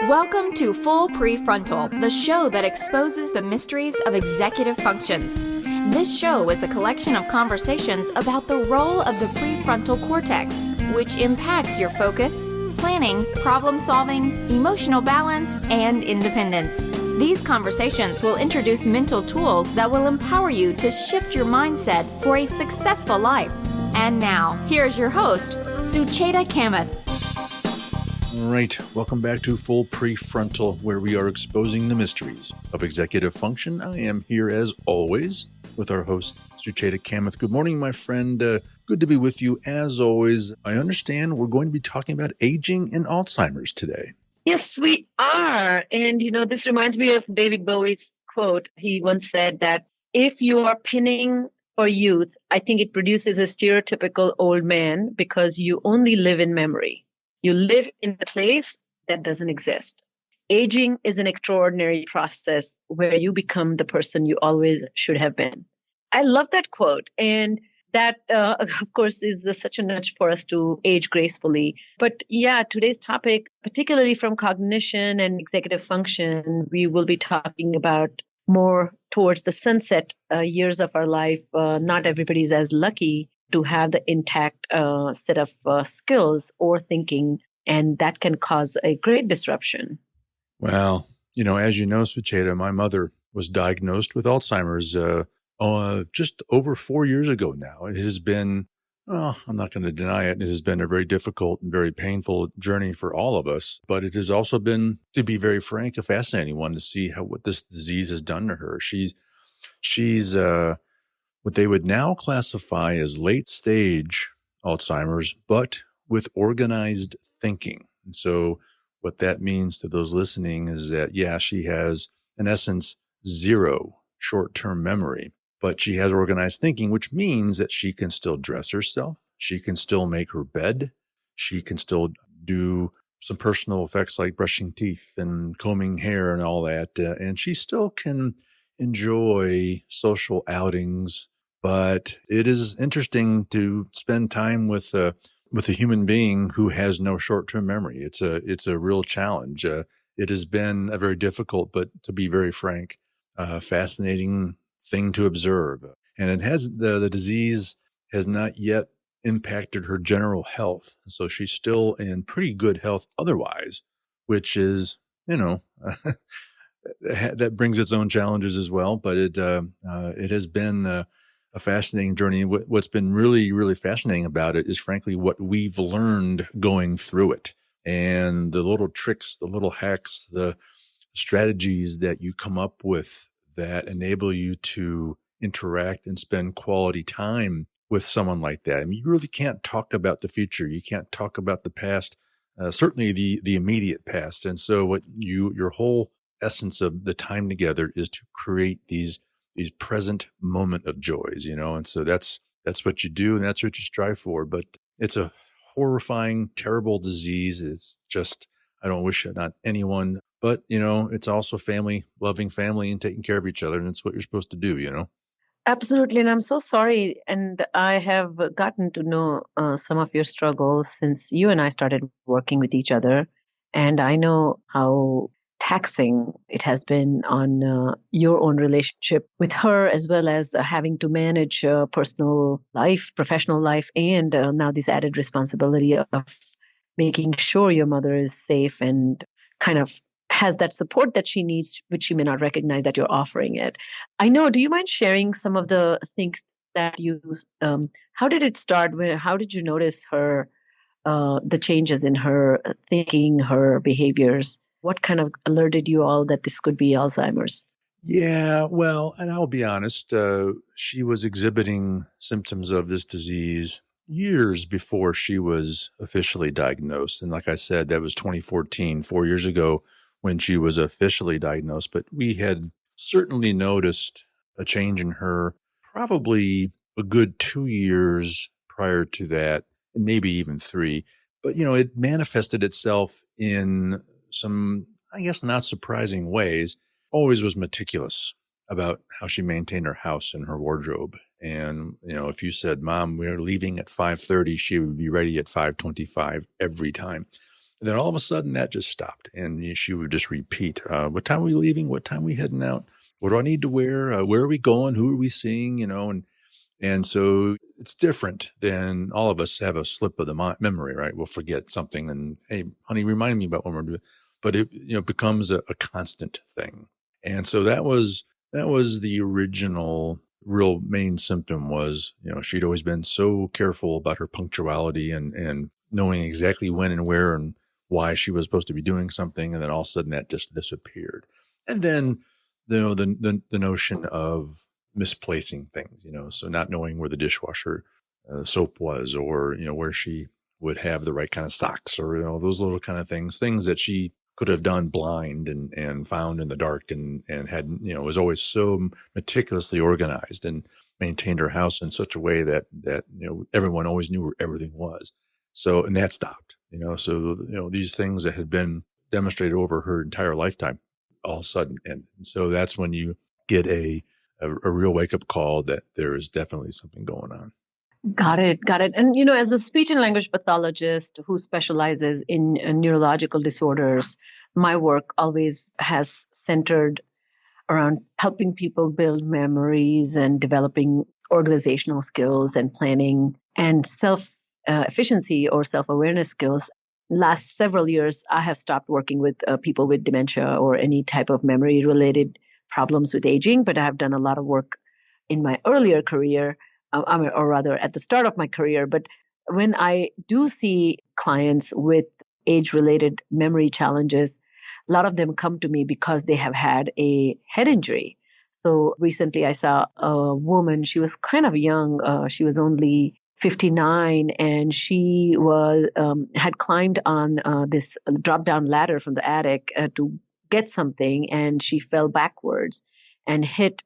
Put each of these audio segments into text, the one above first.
Welcome to Full Prefrontal, the show that exposes the mysteries of executive functions. This show is a collection of conversations about the role of the prefrontal cortex, which impacts your focus, planning, problem-solving, emotional balance, and independence. These conversations will introduce mental tools that will empower you to shift your mindset for a successful life. And now, here's your host, Sucheta Kamath. All right, welcome back to Full Prefrontal, where we are exposing the mysteries of executive function. I am here, as always, with our host, Sucheta Kamath. Good morning, my friend. Good to be with you, as always. I understand we're going to be talking about aging and Alzheimer's today. Yes, we are. And, this reminds me of David Bowie's quote. He once said that if you are pinning for youth, I think it produces a stereotypical old man because you only live in memory. You live in a place that doesn't exist. Aging is an extraordinary process where you become the person you always should have been. I love that quote. And that, of course, is such a nudge for us to age gracefully. But yeah, today's topic, particularly from cognition and executive function, we will be talking about more towards the sunset years of our life. Not everybody's as lucky to have the intact set of skills or thinking, and that can cause a great disruption. Well, as you know, Sucheta, my mother was diagnosed with Alzheimer's just over 4 years ago now. It has been, I'm not going to deny it, it has been a very difficult and very painful journey for all of us, but it has also been, to be very frank, a fascinating one to see what this disease has done to her. She's what they would now classify as late stage Alzheimer's, but with organized thinking. And so what that means to those listening is that, yeah, she has, in essence, zero short-term memory, but she has organized thinking, which means that she can still dress herself. She can still make her bed. She can still do some personal effects like brushing teeth and combing hair and all that. And she still can enjoy social outings. But it is interesting to spend time with a human being who has no short-term memory. It's a real challenge. It has been a very difficult, but to be very frank, fascinating thing to observe. And it has the disease has not yet impacted her general health, so she's still in pretty good health otherwise, which is that brings its own challenges as well. But it has been a fascinating journey. What's been really, really fascinating about it is, frankly, what we've learned going through it, and the little tricks, the little hacks, the strategies that you come up with that enable you to interact and spend quality time with someone like that. I mean, you really can't talk about the future. You can't talk about the past, certainly the immediate past. And so what your whole essence of the time together is to create these present moment of joys, and so that's what you do, and that's what you strive for. But it's a horrifying, terrible disease. It's just, I don't wish it on anyone, but it's also loving family and taking care of each other. And it's what you're supposed to do, Absolutely. And I'm so sorry. And I have gotten to know some of your struggles since you and I started working with each other. And I know how taxing it has been on your own relationship with her, as well as having to manage personal life, professional life, and now this added responsibility of making sure your mother is safe and kind of has that support that she needs, which she may not recognize that you're offering it. I know. Do you mind sharing some of the things that you, how did it start? How did you notice the changes in her thinking, her behaviors? What kind of alerted you all that this could be Alzheimer's? Yeah, well, and I'll be honest, she was exhibiting symptoms of this disease years before she was officially diagnosed. And like I said, that was 2014, 4 years ago when she was officially diagnosed. But we had certainly noticed a change in her probably a good 2 years prior to that, and maybe even 3. But, it manifested itself in some, I guess, not surprising ways. Always was meticulous about how she maintained her house and her wardrobe. And, if you said, "Mom, we're leaving at 5:30, she would be ready at 5:25 every time. And then all of a sudden that just stopped. And she would just repeat, what time are we leaving? What time are we heading out? What do I need to wear? Where are we going? Who are we seeing? And so it's different than all of us have a slip of the memory, right? We'll forget something and, hey, honey, remind me about when we're doing. But it becomes a constant thing. And so that was the original real main symptom was, she'd always been so careful about her punctuality and knowing exactly when and where and why she was supposed to be doing something. And then all of a sudden that just disappeared. And then, the notion of misplacing things, so not knowing where the dishwasher soap was, or, where she would have the right kind of socks, or, those little kind of things that she could have done blind and found in the dark and had, was always so meticulously organized and maintained her house in such a way that everyone always knew where everything was. So, and that stopped, so, these things that had been demonstrated over her entire lifetime all of a sudden. And so that's when you get a real wake-up call that there is definitely something going on. Got it. And, as a speech and language pathologist who specializes in neurological disorders, my work always has centered around helping people build memories and developing organizational skills and planning and self-efficiency or self-awareness skills. Last several years, I have stopped working with people with dementia or any type of memory-related problems with aging, but I have done a lot of work in my earlier career, or rather at the start of my career. But when I do see clients with age-related memory challenges, a lot of them come to me because they have had a head injury. So recently I saw a woman, she was kind of young. She was only 59, and she had climbed on this drop-down ladder from the attic to get something, and she fell backwards and hit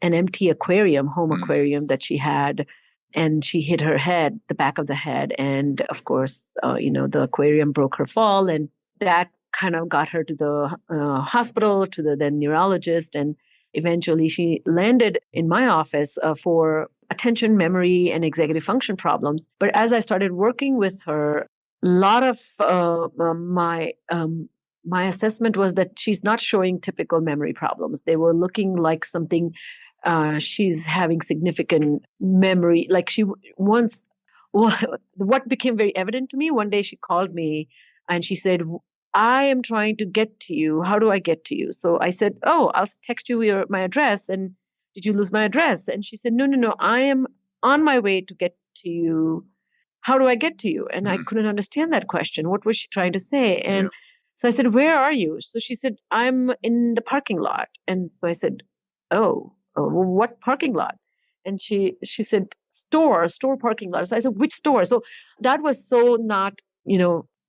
an empty aquarium, home aquarium that she had, and she hit her head, the back of the head, and of course, the aquarium broke her fall, and that kind of got her to the hospital, to the then neurologist, and eventually she landed in my office for attention, memory, and executive function problems. But as I started working with her, a lot of my assessment was that she's not showing typical memory problems. They were looking like something she's having significant memory. Like what became very evident to me, one day she called me and she said, I am trying to get to you. How do I get to you? So I said, I'll text you my address. And did you lose my address? And she said, no, I am on my way to get to you. How do I get to you? And I couldn't understand that question. What was she trying to say? And so I said, where are you? So she said, I'm in the parking lot. And so I said, well, what parking lot? And she said, store parking lot. So I said, which store? So that was so not,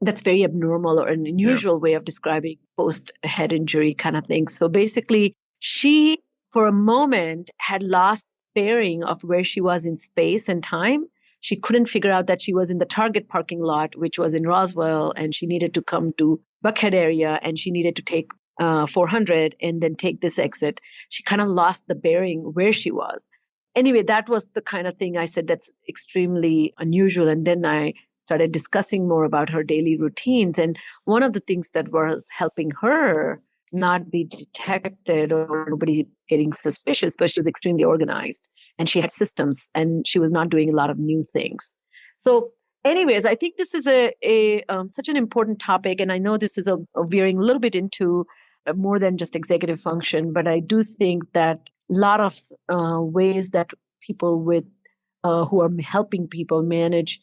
that's very abnormal or an unusual way of describing post-head injury kind of thing. So basically, she, for a moment, had lost bearing of where she was in space and time. She couldn't figure out that she was in the Target parking lot, which was in Roswell, and she needed to come to Buckhead area, and she needed to take 400 and then take this exit. She kind of lost the bearing where she was. Anyway, that was the kind of thing I said that's extremely unusual. And then I started discussing more about her daily routines. And one of the things that was helping her not be detected or nobody getting suspicious, but she was extremely organized and she had systems and she was not doing a lot of new things. So anyways, I think this is such an important topic. And I know this is a veering a little bit into more than just executive function, but I do think that a lot of ways that people who are helping people manage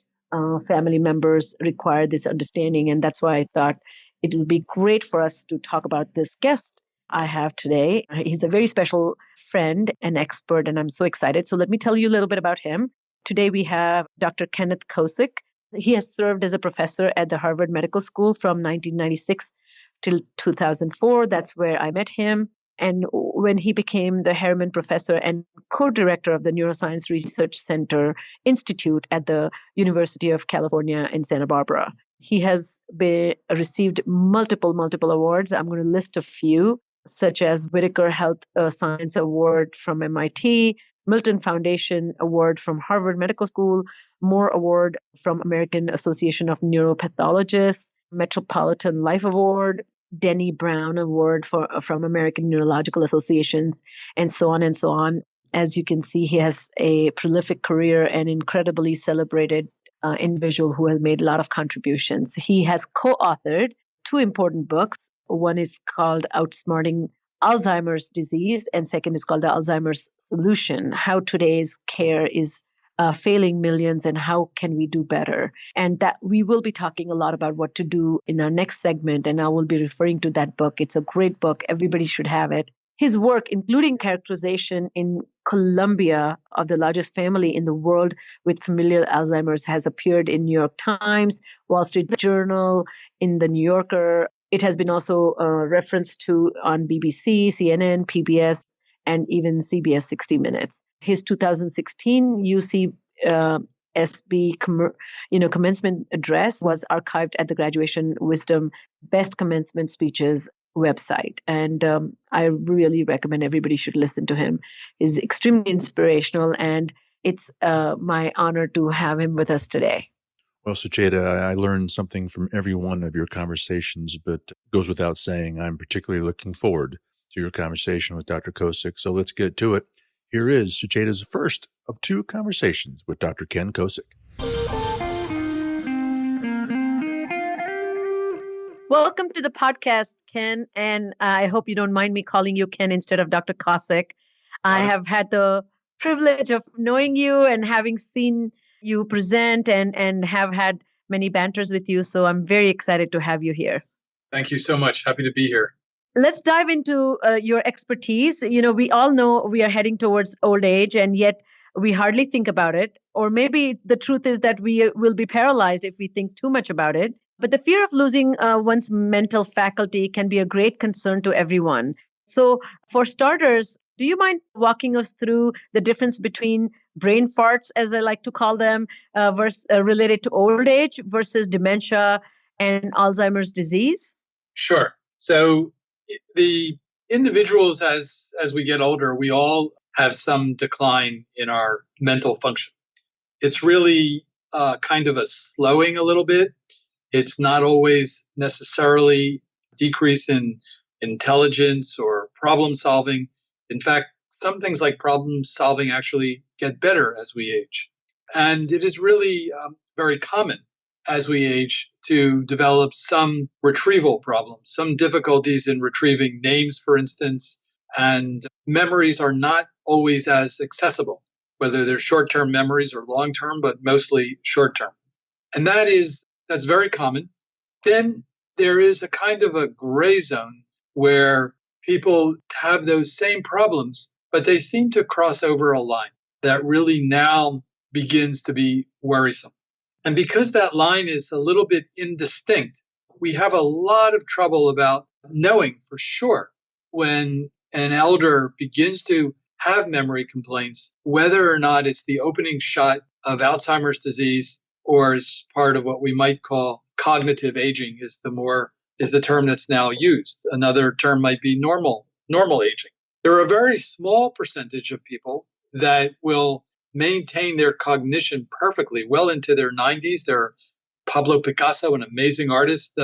family members require this understanding. And that's why I thought it would be great for us to talk about this guest I have today. He's a very special friend and expert, and I'm so excited. So let me tell you a little bit about him. Today we have Dr. Kenneth Kosik. He has served as a professor at the Harvard Medical School from 1996 till 2004. That's where I met him. And when he became the Harriman Professor and Co-Director of the Neuroscience Research Institute at the University of California in Santa Barbara. He has received multiple awards. I'm going to list a few, such as Whitaker Health Science Award from MIT, Milton Foundation Award from Harvard Medical School, Moore Award from American Association of Neuropathologists, Metropolitan Life Award, Denny Brown Award from American Neurological Associations, and so on and so on. As you can see, he has a prolific career and incredibly celebrated individual who has made a lot of contributions. He has co-authored two important books. One is called Outsmarting Alzheimer's Disease, and second is called The Alzheimer's Solution, How Today's Care is Failing Millions and How Can We Do Better. And that we will be talking a lot about what to do in our next segment, and I will be referring to that book. It's a great book. Everybody should have it. His work, including characterization in Colombia of the largest family in the world with familial Alzheimer's, has appeared in New York Times, Wall Street Journal, in the New Yorker. It has been also referenced to on BBC, CNN, PBS, and even CBS 60 Minutes. His 2016 UCSB commencement address was archived at the Graduation Wisdom Best Commencement Speeches website. And I really recommend everybody should listen to him. He's extremely inspirational, and it's my honor to have him with us today. Well, Sucheta, I learned something from every one of your conversations, but it goes without saying, I'm particularly looking forward to your conversation with Dr. Kosik. So let's get to it. Here is Sucheta's first of two conversations with Dr. Ken Kosik. Welcome to the podcast, Ken, and I hope you don't mind me calling you Ken instead of Dr. Kosik. I have had the privilege of knowing you and having seen you present and have had many banters with you, so I'm very excited to have you here. Thank you so much. Happy to be here. Let's dive into your expertise. You know, we all know we are heading towards old age, and yet we hardly think about it. Or maybe the truth is that we will be paralyzed if we think too much about it. But the fear of losing one's mental faculty can be a great concern to everyone. So for starters, do you mind walking us through the difference between brain farts, as I like to call them, related to old age versus dementia and Alzheimer's disease? Sure. So the individuals, as we get older, we all have some decline in our mental function. It's really kind of a slowing a little bit. It's not always necessarily decrease in intelligence or problem solving. In fact, some things like problem solving actually get better as we age. And it is really very common as we age to develop some retrieval problems, some difficulties in retrieving names, for instance, and memories are not always as accessible, whether they're short-term memories or long-term, but mostly short-term. And that's very common. Then there is a kind of a gray zone where people have those same problems, but they seem to cross over a line that really now begins to be worrisome. And because that line is a little bit indistinct, we have a lot of trouble about knowing for sure when an elder begins to have memory complaints, whether or not it's the opening shot of Alzheimer's disease or is part of what we might call cognitive aging is the term that's now used. Another term might be normal aging. There are a very small percentage of people that will maintain their cognition perfectly well into their 90s. Pablo Picasso, an amazing artist,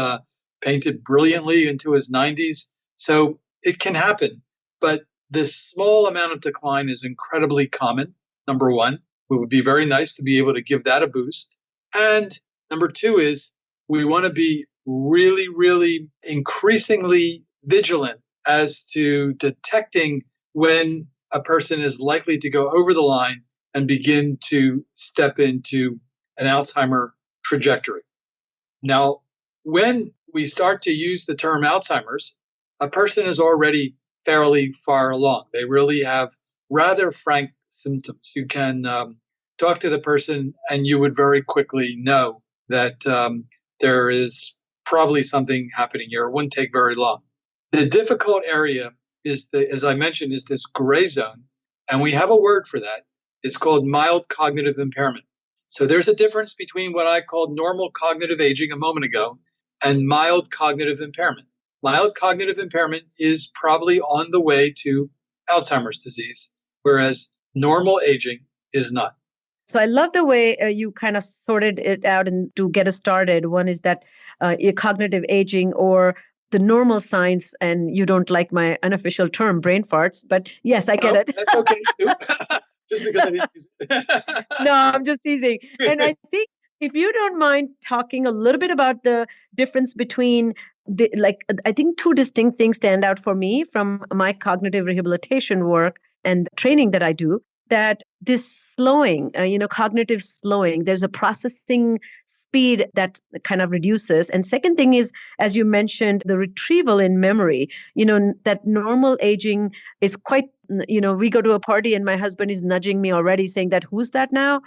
painted brilliantly into his 90s. So it can happen. But this small amount of decline is incredibly common, number one. It would be very nice to be able to give that a boost. And number two is we want to be really, really increasingly vigilant as to detecting when a person is likely to go over the line and begin to step into an Alzheimer trajectory. Now, when we start to use the term Alzheimer's, a person is already fairly far along. They really have rather frank symptoms. You can talk to the person and you would very quickly know that there is probably something happening here. It wouldn't take very long. The difficult area is, as I mentioned, is this gray zone. And we have a word for that. It's called mild cognitive impairment. So there's a difference between what I called normal cognitive aging a moment ago and mild cognitive impairment. Mild cognitive impairment is probably on the way to Alzheimer's disease, whereas normal aging is not. So I love the way you kind of sorted it out and to get us started. One is that cognitive aging or the normal signs, and you don't like my unofficial term, brain farts, but yes, I get it. That's okay too. Just because I didn't use it. No, I'm just teasing. And I think if you don't mind talking a little bit about the difference between I think two distinct things stand out for me from my cognitive rehabilitation work and training that I do, that this slowing, cognitive slowing, there's a processing speed that kind of reduces. And second thing is, as you mentioned, the retrieval in memory, that normal aging is quite, we go to a party and my husband is nudging me already saying that, who's that now?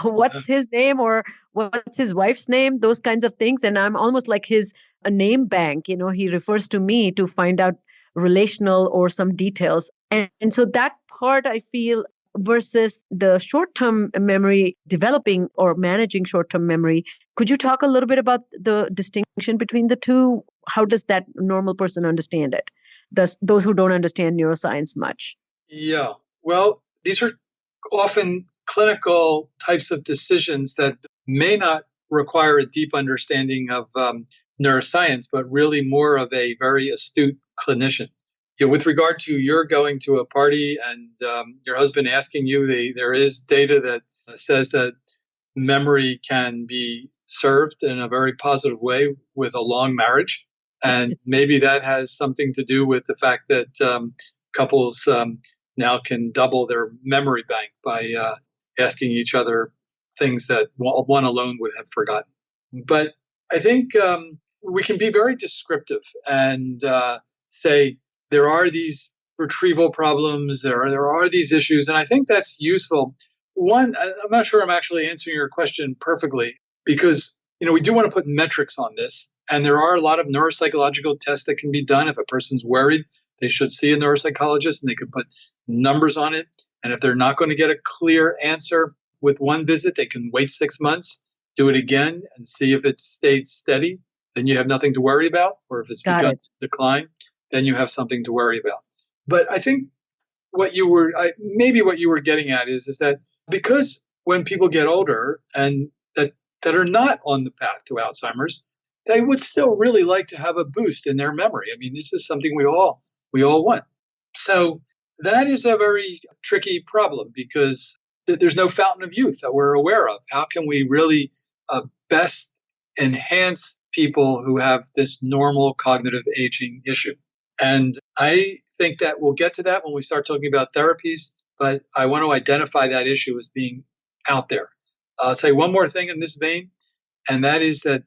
What's his name or what's his wife's name? Those kinds of things. And I'm almost like his a name bank. He refers to me to find out relational or some details. And so that part I feel versus the short-term memory, developing or managing short-term memory. Could you talk a little bit about the distinction between the two? How does that normal person understand it? Those who don't understand neuroscience much. Yeah. Well, these are often clinical types of decisions that may not require a deep understanding of neuroscience, but really more of a very astute clinician. With regard to you're going to a party and your husband asking you, there is data that says that memory can be served in a very positive way with a long marriage. And maybe that has something to do with the fact that couples now can double their memory bank by asking each other things that one alone would have forgotten. But I think we can be very descriptive and say, there are these retrieval problems, there are these issues, and I think that's useful. One, I'm not sure I'm actually answering your question perfectly because we do want to put metrics on this, and there are a lot of neuropsychological tests that can be done. If a person's worried, they should see a neuropsychologist, and they can put numbers on it. And if they're not going to get a clear answer with one visit, they can wait 6 months, do it again, and see if it stayed steady. Then you have nothing to worry about, or if it's begun to decline, then you have something to worry about. But I think what you were getting at is that because when people get older and that are not on the path to Alzheimer's, they would still really like to have a boost in their memory. I mean, this is something we all want. So that is a very tricky problem because there's no fountain of youth that we're aware of. How can we really best enhance people who have this normal cognitive aging issue? And I think that we'll get to that when we start talking about therapies, but I want to identify that issue as being out there. I'll say one more thing in this vein, and that is that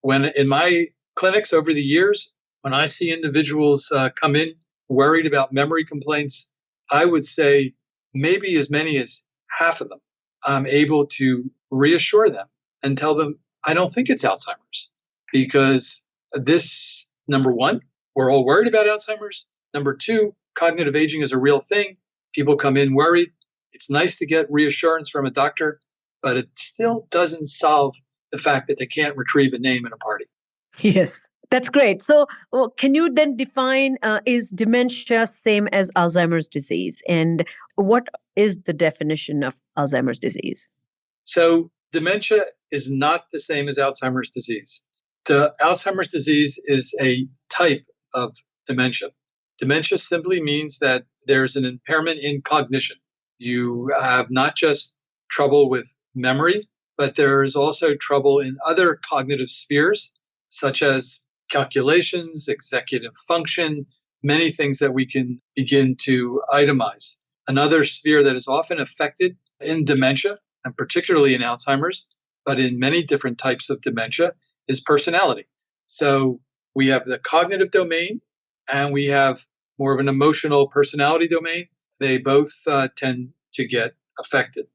when in my clinics over the years, when I see individuals come in worried about memory complaints, I would say maybe as many as half of them, I'm able to reassure them and tell them, I don't think it's Alzheimer's because this, number one, we're all worried about Alzheimer's. Number two, cognitive aging is a real thing. People come in worried. It's nice to get reassurance from a doctor, but it still doesn't solve the fact that they can't retrieve a name in a party. Yes, that's great. So can you then define, is dementia same as Alzheimer's disease? And what is the definition of Alzheimer's disease? So dementia is not the same as Alzheimer's disease. The Alzheimer's disease is a type of dementia. Dementia simply means that there's an impairment in cognition. You have not just trouble with memory, but there is also trouble in other cognitive spheres, such as calculations, executive function, many things that we can begin to itemize. Another sphere that is often affected in dementia, and particularly in Alzheimer's, but in many different types of dementia, is personality. So we have the cognitive domain and we have more of an emotional personality domain. They both tend to get affected.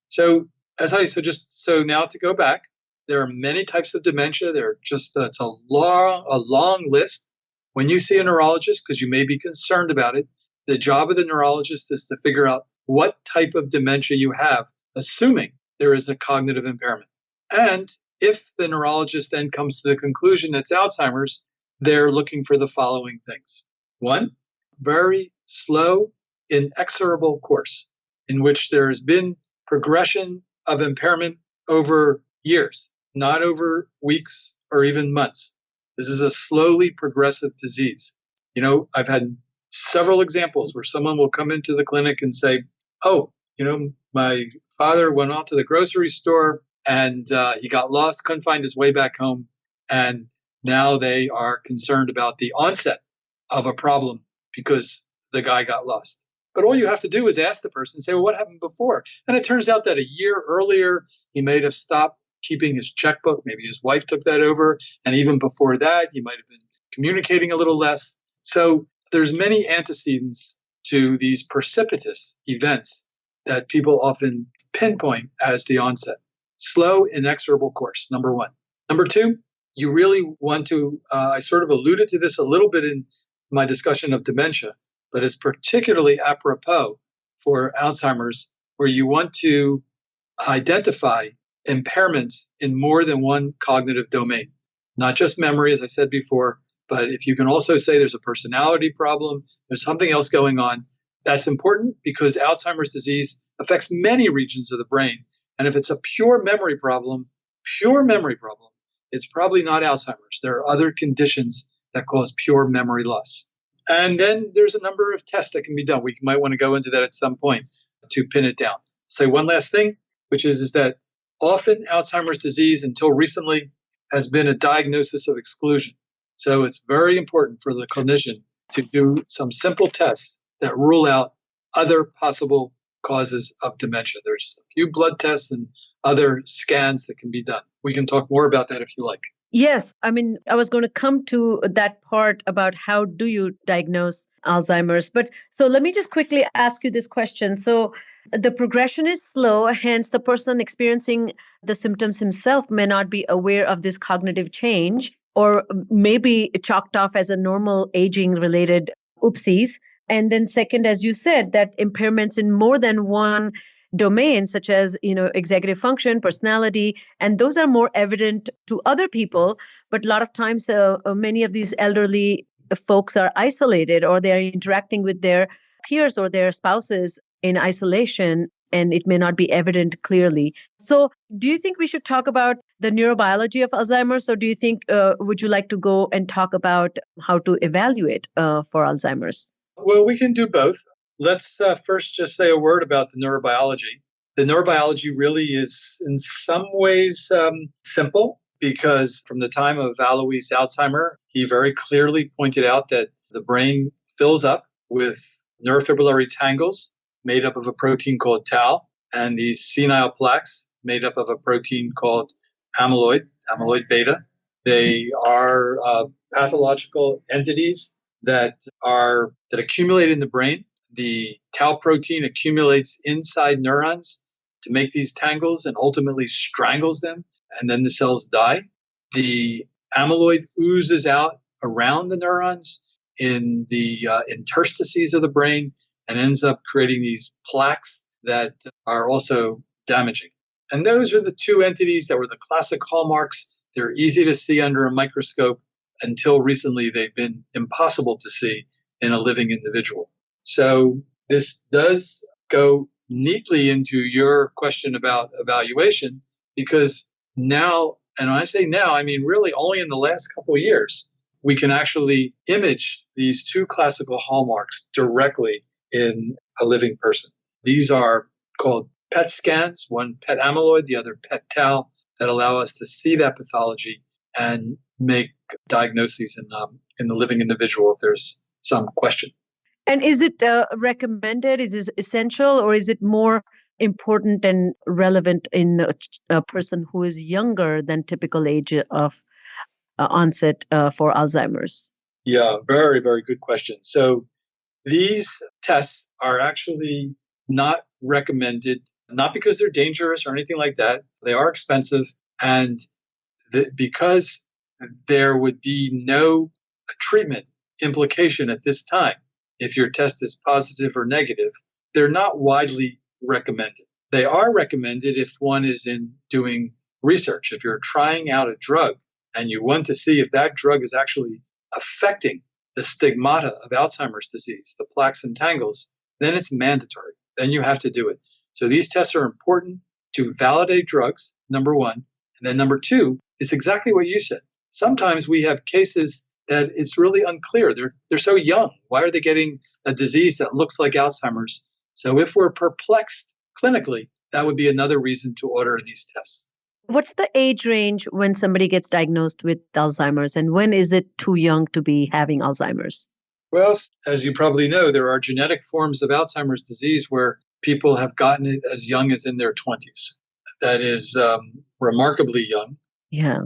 So now to go back, there are many types of dementia. It's a long list. When you see a neurologist, because you may be concerned about it, the job of the neurologist is to figure out what type of dementia you have, assuming there is a cognitive impairment. And if the neurologist then comes to the conclusion it's Alzheimer's, they're looking for the following things. One, very slow, inexorable course in which there has been progression of impairment over years, not over weeks or even months. This is a slowly progressive disease. I've had several examples where someone will come into the clinic and say, oh, my father went off to the grocery store and he got lost, couldn't find his way back home. And now they are concerned about the onset of a problem because the guy got lost. But all you have to do is ask the person, say, well, what happened before? And it turns out that a year earlier, he may have stopped keeping his checkbook. Maybe his wife took that over. And even before that, he might have been communicating a little less. So there's many antecedents to these precipitous events that people often pinpoint as the onset. Slow, inexorable course, number one. Number two, you really want to, I sort of alluded to this a little bit in my discussion of dementia, but it's particularly apropos for Alzheimer's, where you want to identify impairments in more than one cognitive domain, not just memory, as I said before, but if you can also say there's a personality problem, there's something else going on, that's important because Alzheimer's disease affects many regions of the brain. And if it's a pure memory problem, it's probably not Alzheimer's. There are other conditions that cause pure memory loss. And then there's a number of tests that can be done. We might want to go into that at some point to pin it down. Say one last thing, which is that often Alzheimer's disease until recently has been a diagnosis of exclusion. So it's very important for the clinician to do some simple tests that rule out other possible causes of dementia. There's just a few blood tests and other scans that can be done. We can talk more about that if you like. Yes. I mean, I was going to come to that part about how do you diagnose Alzheimer's. But so let me just quickly ask you this question. So the progression is slow, hence the person experiencing the symptoms himself may not be aware of this cognitive change or maybe chalked off as a normal aging related oopsies. And then second, as you said, that impairments in more than one domain, such as, executive function, personality, and those are more evident to other people. But a lot of times, many of these elderly folks are isolated or they are interacting with their peers or their spouses in isolation, and it may not be evident clearly. So do you think we should talk about the neurobiology of Alzheimer's, or do you think, would you like to go and talk about how to evaluate for Alzheimer's? Well, we can do both. Let's first just say a word about the neurobiology. The neurobiology really is in some ways simple because from the time of Alois Alzheimer, he very clearly pointed out that the brain fills up with neurofibrillary tangles made up of a protein called tau and these senile plaques made up of a protein called amyloid beta. They are pathological entities that accumulate in the brain. The tau protein accumulates inside neurons to make these tangles and ultimately strangles them, and then the cells die. The amyloid oozes out around the neurons in the interstices of the brain and ends up creating these plaques that are also damaging. And those are the two entities that were the classic hallmarks. They're easy to see under a microscope. Until recently, they've been impossible to see in a living individual. So this does go neatly into your question about evaluation, because now, and when I say now, I mean really only in the last couple of years, we can actually image these two classical hallmarks directly in a living person. These are called PET scans, one PET amyloid, the other PET tau, that allow us to see that pathology and make diagnoses in the living individual if there's some question. And is it recommended? Is it essential, or is it more important and relevant in a person who is younger than typical age of onset for Alzheimer's? Yeah, very, very good question. So these tests are actually not recommended, not because they're dangerous or anything like that. They are expensive, and because there would be no treatment implication at this time if your test is positive or negative, they're not widely recommended. They are recommended if one is in doing research. If you're trying out a drug and you want to see if that drug is actually affecting the stigmata of Alzheimer's disease, the plaques and tangles, then it's mandatory. Then you have to do it. So these tests are important to validate drugs, number one. And then number two is exactly what you said. Sometimes we have cases that it's really unclear. They're so young. Why are they getting a disease that looks like Alzheimer's? So if we're perplexed clinically, that would be another reason to order these tests. What's the age range when somebody gets diagnosed with Alzheimer's, and when is it too young to be having Alzheimer's? Well, as you probably know, there are genetic forms of Alzheimer's disease where people have gotten it as young as in their 20s. That is remarkably young. Yeah.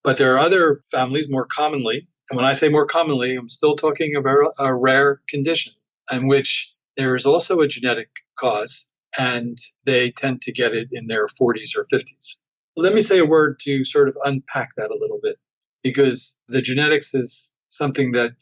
But there are other families more commonly, and when I say more commonly, I'm still talking about a rare condition in which there is also a genetic cause, and they tend to get it in their 40s or 50s. Let me say a word to sort of unpack that a little bit, because the genetics is something that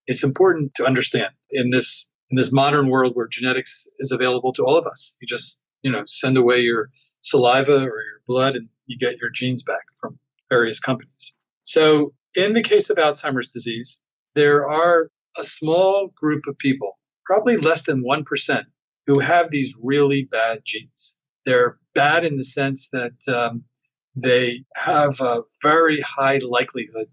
it's important to understand in this modern world where genetics is available to all of us. You just send away your saliva or your blood, and you get your genes back from various companies. So in the case of Alzheimer's disease, there are a small group of people, probably less than 1%, who have these really bad genes. They're bad in the sense that they have a very high likelihood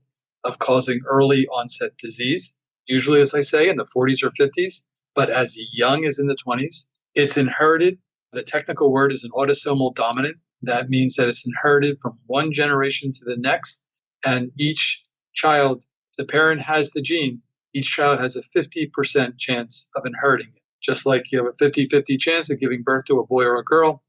of causing early onset disease, usually, as I say, in the 40s or 50s, but as young as in the 20s. It's inherited. The technical word is an autosomal dominant. That means that it's inherited from one generation to the next. And each child, if the parent has the gene, each child has a 50% chance of inheriting it. Just like you have a 50-50 chance of giving birth to a boy or a girl.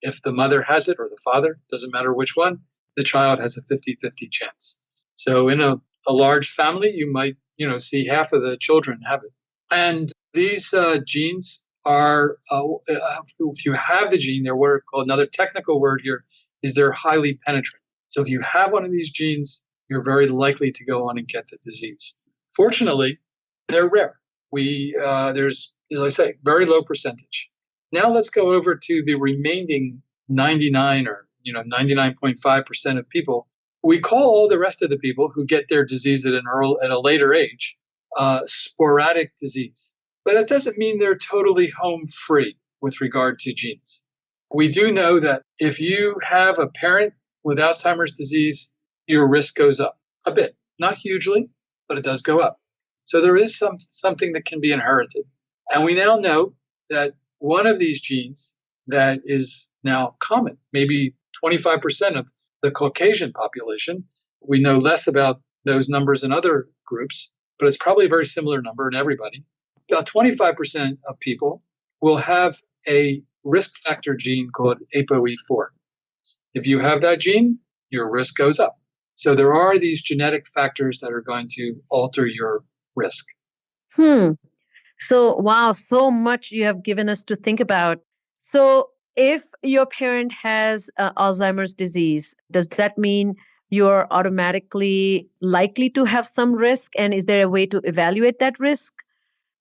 If the mother has it or the father, doesn't matter which one, the child has a 50-50 chance. So in a large family, you might, see half of the children have it. And these genes are, if you have the gene, they're what are called, another technical word here is they're highly penetrant. So if you have one of these genes, you're very likely to go on and get the disease. Fortunately, they're rare. There's, as I say, very low percentage. Now let's go over to the remaining 99 or 99.5% of people. We call all the rest of the people who get their disease at a later age sporadic disease. But it doesn't mean they're totally home free with regard to genes. We do know that if you have a parent with Alzheimer's disease, your risk goes up a bit, not hugely, but it does go up. So there is something that can be inherited. And we now know that one of these genes that is now common, maybe 25% of the Caucasian population. We know less about those numbers in other groups, but it's probably a very similar number in everybody. About 25% of people will have a risk factor gene called ApoE4. If you have that gene, your risk goes up. So there are these genetic factors that are going to alter your risk. So, wow, so much you have given us to think about. So if your parent has Alzheimer's disease, does that mean you're automatically likely to have some risk? And is there a way to evaluate that risk?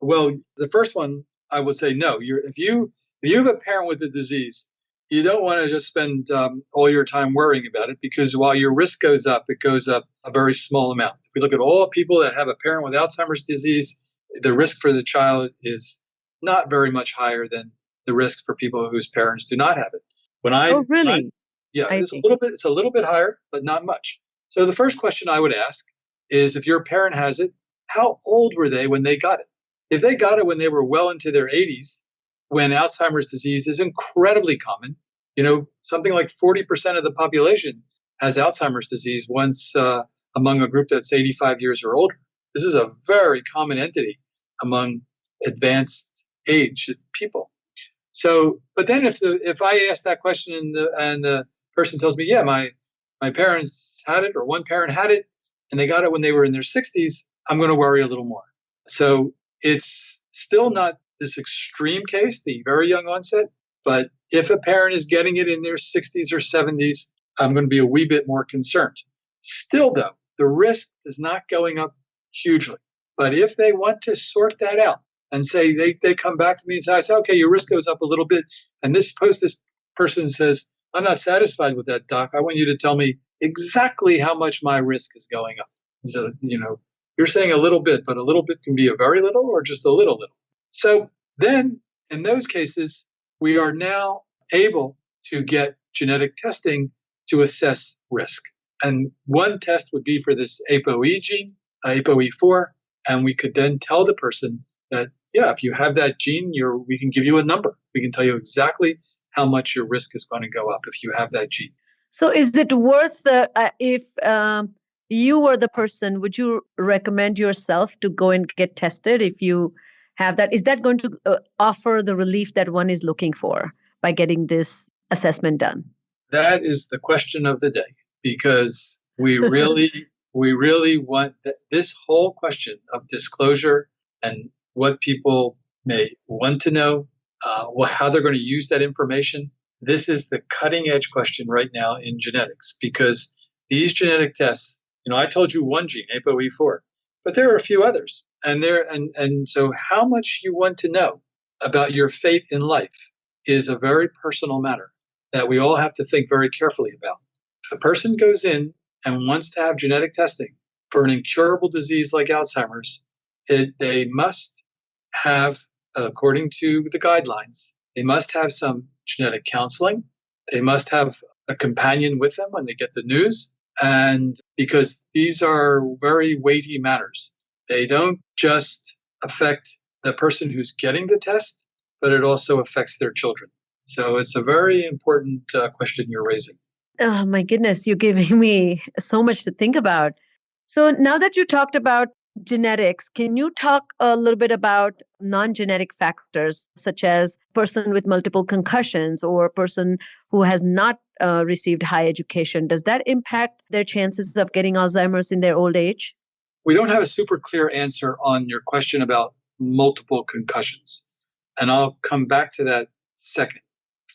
Well, the first one, I would say no. If you have a parent with a disease, you don't want to just spend all your time worrying about it, because while your risk goes up, it goes up a very small amount. If we look at all people that have a parent with Alzheimer's disease, the risk for the child is not very much higher than the risk for people whose parents do not have it. Really? It's a little bit higher, but not much. So the first question I would ask is, if your parent has it, how old were they when they got it? If they got it when they were well into their 80s, when Alzheimer's disease is incredibly common, something like 40% of the population has Alzheimer's disease once among a group that's 85 years or older. This is a very common entity among advanced age people. So, but then if I ask that question and the person tells me, yeah, my parents had it, or one parent had it, and they got it when they were in their 60s, I'm going to worry a little more. So it's still not this extreme case, the very young onset, but if a parent is getting it in their 60s or 70s, I'm going to be a wee bit more concerned. Still, though, the risk is not going up hugely. But if they want to sort that out and say they come back to me and say, I say, okay, your risk goes up a little bit, and this person says, I'm not satisfied with that, doc. I want you to tell me exactly how much my risk is going up. So, you're saying a little bit, but a little bit can be a very little or just a little. So then in those cases, we are now able to get genetic testing to assess risk. And one test would be for this ApoE gene, ApoE4, and we could then tell the person that, yeah, if you have that gene, we can give you a number. We can tell you exactly how much your risk is going to go up if you have that gene. So is it worth if you were the person, would you recommend yourself to go and get tested if you have that? Is that going to offer the relief that one is looking for by getting this assessment done? That is the question of the day, because we really want this whole question of disclosure and what people may want to know, how they're going to use that information. This is the cutting edge question right now in genetics, because these genetic tests, I told you one gene, ApoE4, but there are a few others. And so how much you want to know about your fate in life is a very personal matter that we all have to think very carefully about. If a person goes in and wants to have genetic testing for an incurable disease like Alzheimer's, they must have, according to the guidelines, they must have some genetic counseling. They must have a companion with them when they get the news. And because these are very weighty matters, they don't just affect the person who's getting the test, but it also affects their children. So it's a very important question you're raising. Oh, my goodness, you're giving me so much to think about. So now that you talked about genetics, can you talk a little bit about non-genetic factors, such as person with multiple concussions or a person who has not received high education? Does that impact their chances of getting Alzheimer's in their old age? We don't have a super clear answer on your question about multiple concussions. And I'll come back to that second.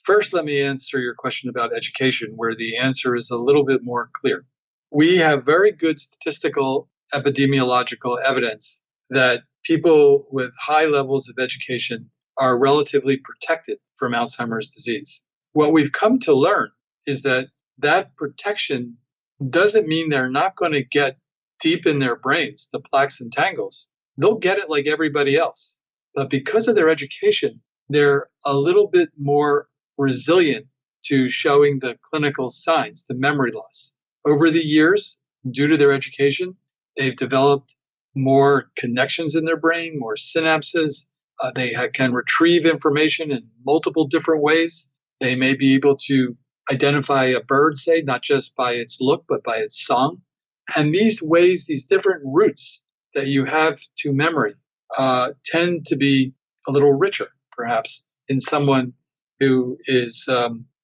First, let me answer your question about education, where the answer is a little bit more clear. We have very good statistical epidemiological evidence that people with high levels of education are relatively protected from Alzheimer's disease. What we've come to learn is that protection doesn't mean they're not going to get deep in their brains the plaques and tangles. They'll get it like everybody else. But because of their education, they're a little bit more resilient to showing the clinical signs, the memory loss. Over the years, due to their education, they've developed more connections in their brain, more synapses. They can retrieve information in multiple different ways. They may be able to identify a bird, say, not just by its look, but by its song. And these ways, these different routes that you have to memory tend to be a little richer, perhaps, in someone who is,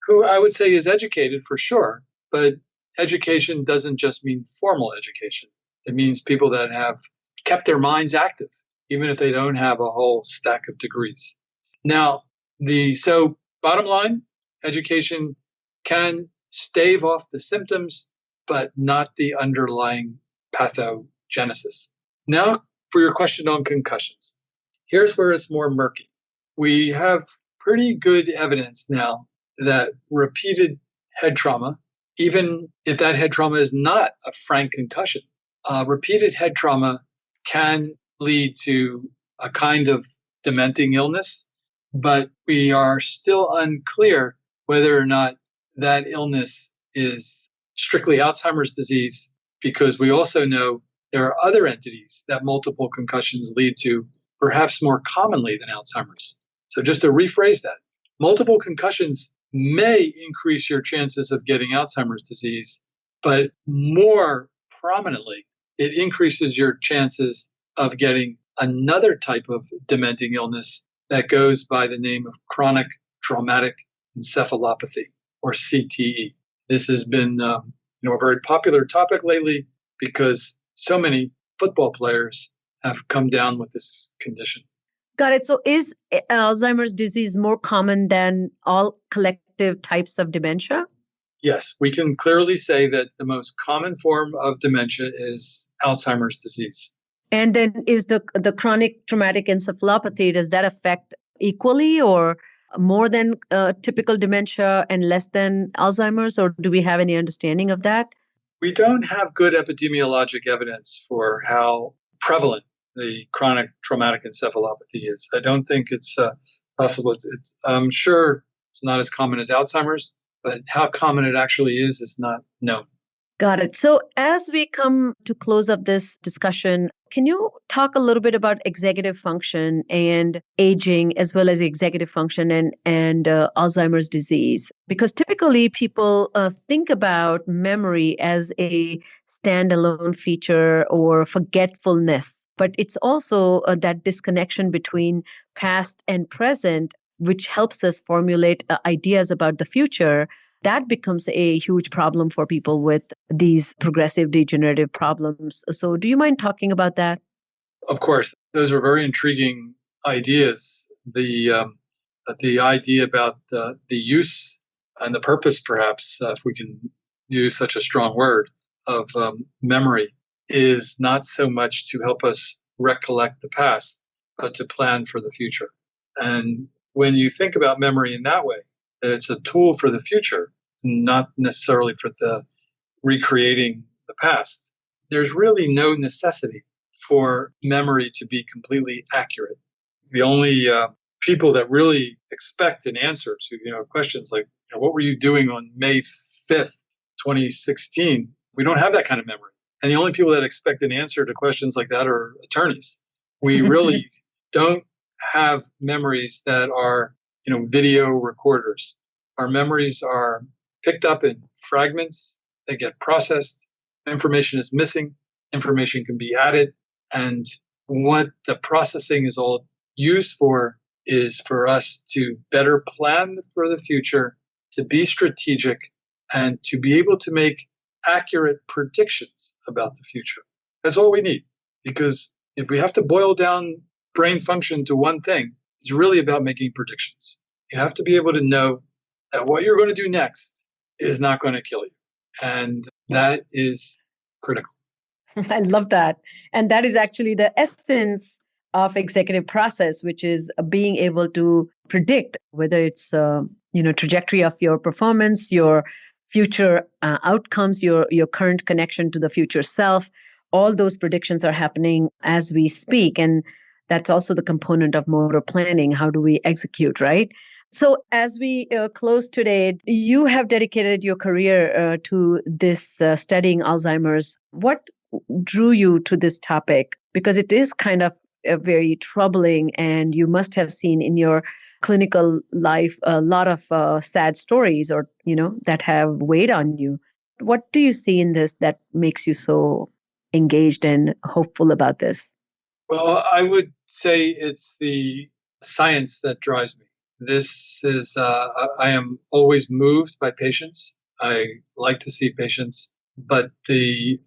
who I would say is educated for sure, but education doesn't just mean formal education. It means people that have kept their minds active, even if they don't have a whole stack of degrees. Now, so bottom line, education can stave off the symptoms, but not the underlying pathogenesis. Now, for your question on concussions, here's where it's more murky. We have pretty good evidence now that repeated head trauma, even if that head trauma is not a frank concussion, repeated head trauma can lead to a kind of dementing illness, but we are still unclear whether or not that illness is strictly Alzheimer's disease, because we also know there are other entities that multiple concussions lead to, perhaps more commonly than Alzheimer's. So just to rephrase that, multiple concussions may increase your chances of getting Alzheimer's disease, but more prominently, it increases your chances of getting another type of dementing illness that goes by the name of chronic traumatic encephalopathy, or CTE. This has been a very popular topic lately because so many football players have come down with this condition. Got it. So is Alzheimer's disease more common than all collective types of dementia? Yes, we can clearly say that the most common form of dementia is Alzheimer's disease. And then is the chronic traumatic encephalopathy, does that affect equally or more than typical dementia and less than Alzheimer's, or do we have any understanding of that? We don't have good epidemiologic evidence for how prevalent the chronic traumatic encephalopathy is. I don't think it's possible. I'm sure it's not as common as Alzheimer's, but how common it actually is not known. Got it. So as we come to close up this discussion, can you talk a little bit about executive function and aging, as well as executive function and Alzheimer's disease? Because typically people think about memory as a standalone feature or forgetfulness, but it's also that disconnection between past and present, which helps us formulate ideas about the future. That becomes a huge problem for people with these progressive degenerative problems. So do you mind talking about that? Of course, those are very intriguing ideas. The idea about the use and the purpose, perhaps, if we can use such a strong word, of memory is not so much to help us recollect the past, but to plan for the future. And when you think about memory in that way, that it's a tool for the future, not necessarily for the recreating the past, there's really no necessity for memory to be completely accurate. The only people that really expect an answer to questions like, what were you doing on May 5th, 2016? We don't have that kind of memory. And the only people that expect an answer to questions like that are attorneys. We really don't have memories that are, video recorders. Our memories are picked up in fragments. They get processed. Information is missing. Information can be added. And what the processing is all used for is for us to better plan for the future, to be strategic, and to be able to make accurate predictions about the future. That's all we need. Because if we have to boil down brain function to one thing, it's really about making predictions. You have to be able to know that what you're going to do next is not going to kill you. And that is critical. I love that. And that is actually the essence of executive process, which is being able to predict whether it's trajectory of your performance, your future outcomes, your current connection to the future self. All those predictions are happening as we speak. And that's also the component of motor planning. How do we execute, right? So as we close today, you have dedicated your career to this studying Alzheimer's. What drew you to this topic? Because it is kind of very troubling, and you must have seen in your clinical life a lot of sad stories, or that have weighed on you. What do you see in this that makes you so engaged and hopeful about this? Well, I would say it's the science that drives me. This is, I am always moved by patients. I like to see patients, but the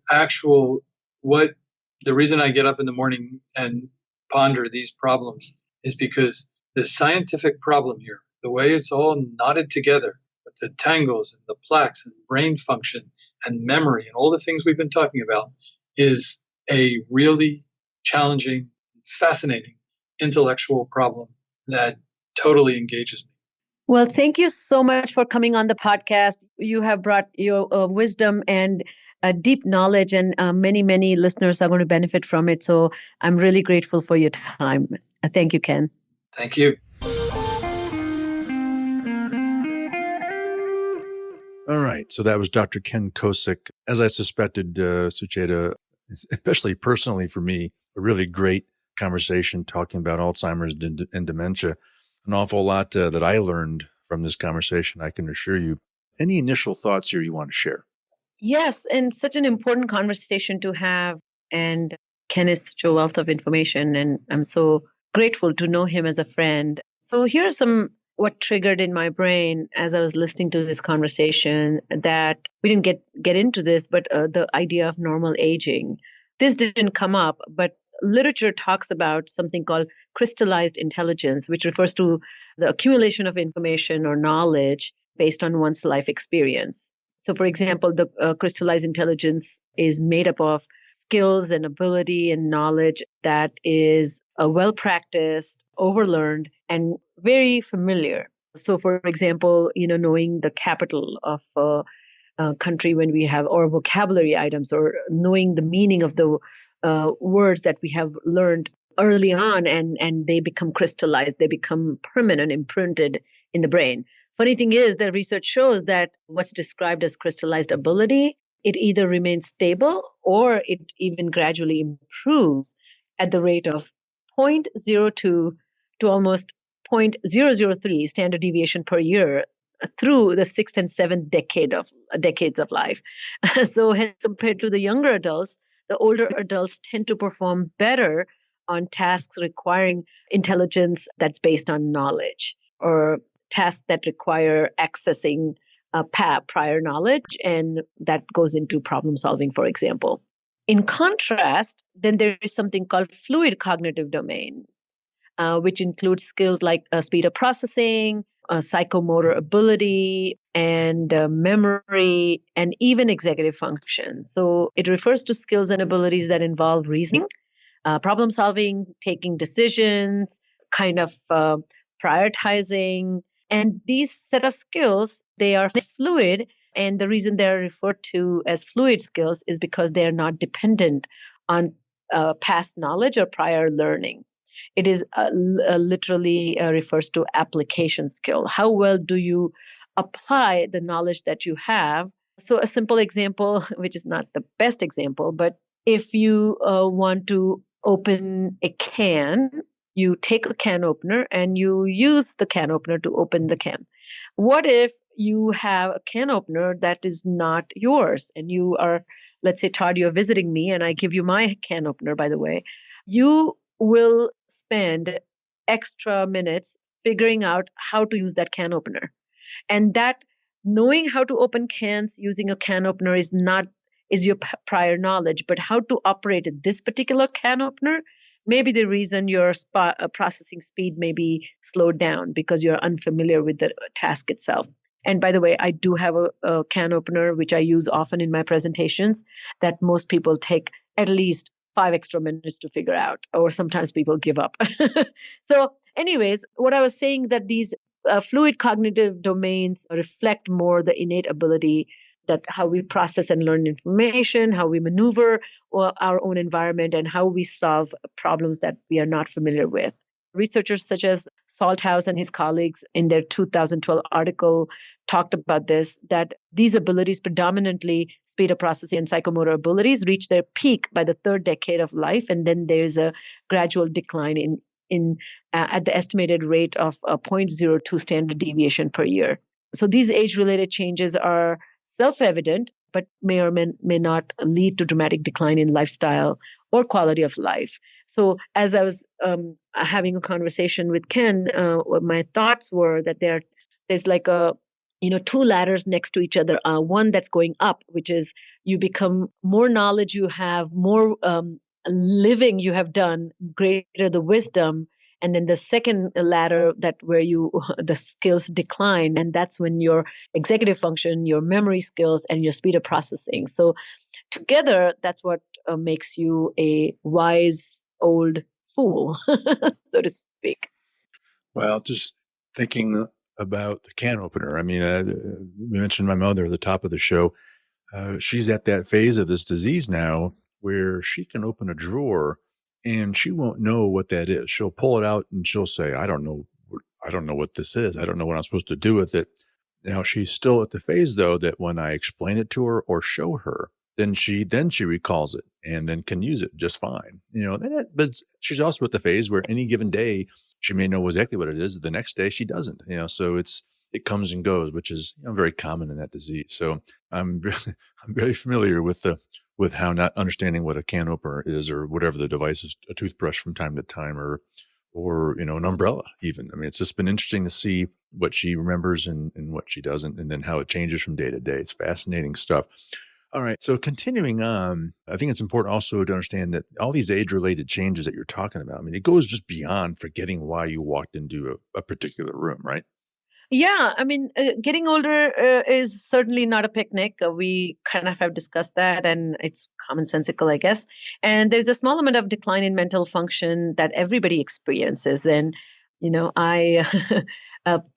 reason I get up in the morning and ponder these problems is because the scientific problem here, the way it's all knotted together, with the tangles and the plaques and brain function and memory and all the things we've been talking about, is a really challenging, fascinating intellectual problem that totally engages me. Well, thank you so much for coming on the podcast. You have brought your wisdom and deep knowledge, and many listeners are going to benefit from it. So I'm really grateful for your time. Thank you, Ken. Thank you. All right. So that was Dr. Ken Kosik. As I suspected, Sucheta, especially personally for me, a really great conversation talking about Alzheimer's and dementia. An awful lot that I learned from this conversation, I can assure you. Any initial thoughts here you want to share? Yes, and such an important conversation to have. And Ken is such a wealth of information, and I'm so grateful to know him as a friend. So here's what triggered in my brain as I was listening to this conversation, that we didn't get into this, but the idea of normal aging. This didn't come up, but literature talks about something called crystallized intelligence, which refers to the accumulation of information or knowledge based on one's life experience. So, for example, the crystallized intelligence is made up of skills and ability and knowledge that is well-practiced, overlearned, and very familiar. So, for example, knowing the capital of a country when we have, or vocabulary items, or knowing the meaning of the words that we have learned early on, and they become crystallized, they become permanent, imprinted in the brain. Funny thing is that research shows that what's described as crystallized ability, it either remains stable or it even gradually improves at the rate of zero point zero 0.02 to almost 0.003 standard deviation per year through the sixth and seventh decades of life. So hence, compared to the younger adults, the older adults tend to perform better on tasks requiring intelligence that's based on knowledge, or tasks that require accessing prior knowledge, and that goes into problem solving, for example. In contrast, then there is something called fluid cognitive domains, which includes skills like speed of processing, psychomotor ability, and memory, and even executive function. So it refers to skills and abilities that involve reasoning, problem solving, taking decisions, kind of prioritizing. And these set of skills, they are fluid. And the reason they're referred to as fluid skills is because they're not dependent on past knowledge or prior learning. It is literally refers to application skill. How well do you apply the knowledge that you have? So a simple example, which is not the best example, but if you want to open a can, you take a can opener and you use the can opener to open the can. What if you have a can opener that is not yours, and you are, let's say, Todd, you're visiting me and I give you my can opener, by the way. You will spend extra minutes figuring out how to use that can opener. And that knowing how to open cans using a can opener is your prior knowledge, but how to operate this particular can opener may be the reason your processing speed may be slowed down because you're unfamiliar with the task itself. And by the way, I do have a can opener, which I use often in my presentations, that most people take at least 5 extra minutes to figure out, or sometimes people give up. So anyways, what I was saying, that these fluid cognitive domains reflect more the innate ability, that how we process and learn information, how we maneuver our own environment, and how we solve problems that we are not familiar with. Researchers such as Salthouse and his colleagues in their 2012 article talked about this, that these abilities, predominantly speed of processing and psychomotor abilities, reach their peak by the third decade of life, and then there's a gradual decline in at the estimated rate of 0.02 standard deviation per year. So these age-related changes are self-evident, but may or may not lead to dramatic decline in lifestyle or quality of life. So as I was having a conversation with Ken, my thoughts were that there's like two ladders next to each other. One that's going up, which is you become more knowledge you have, more living you have done, greater the wisdom. And then the second ladder, that where the skills decline, and that's when your executive function, your memory skills, and your speed of processing. So together, that's what makes you a wise old fool, so to speak. Well, just thinking about the can opener. I mean, we mentioned my mother at the top of the show. She's at that phase of this disease now where she can open a drawer and she won't know what that is. She'll pull it out and she'll say, I don't know what this is. I don't know what I'm supposed to do with it. Now, she's still at the phase, though, that when I explain it to her or show her, then she recalls it and then can use it just fine. But she's also at the phase where any given day she may know exactly what it is. The next day she doesn't. So it comes and goes, which is very common in that disease. So I'm very familiar with how not understanding what a can opener is, or whatever the device is, a toothbrush from time to time, or an umbrella even. I mean, it's just been interesting to see what she remembers and what she doesn't, and then how it changes from day to day. It's fascinating stuff. All right. So continuing on, I think it's important also to understand that all these age-related changes that you're talking about, I mean, it goes just beyond forgetting why you walked into a particular room, right? Yeah, I mean, getting older is certainly not a picnic. We kind of have discussed that, and it's commonsensical, I guess. And there's a small amount of decline in mental function that everybody experiences. And, I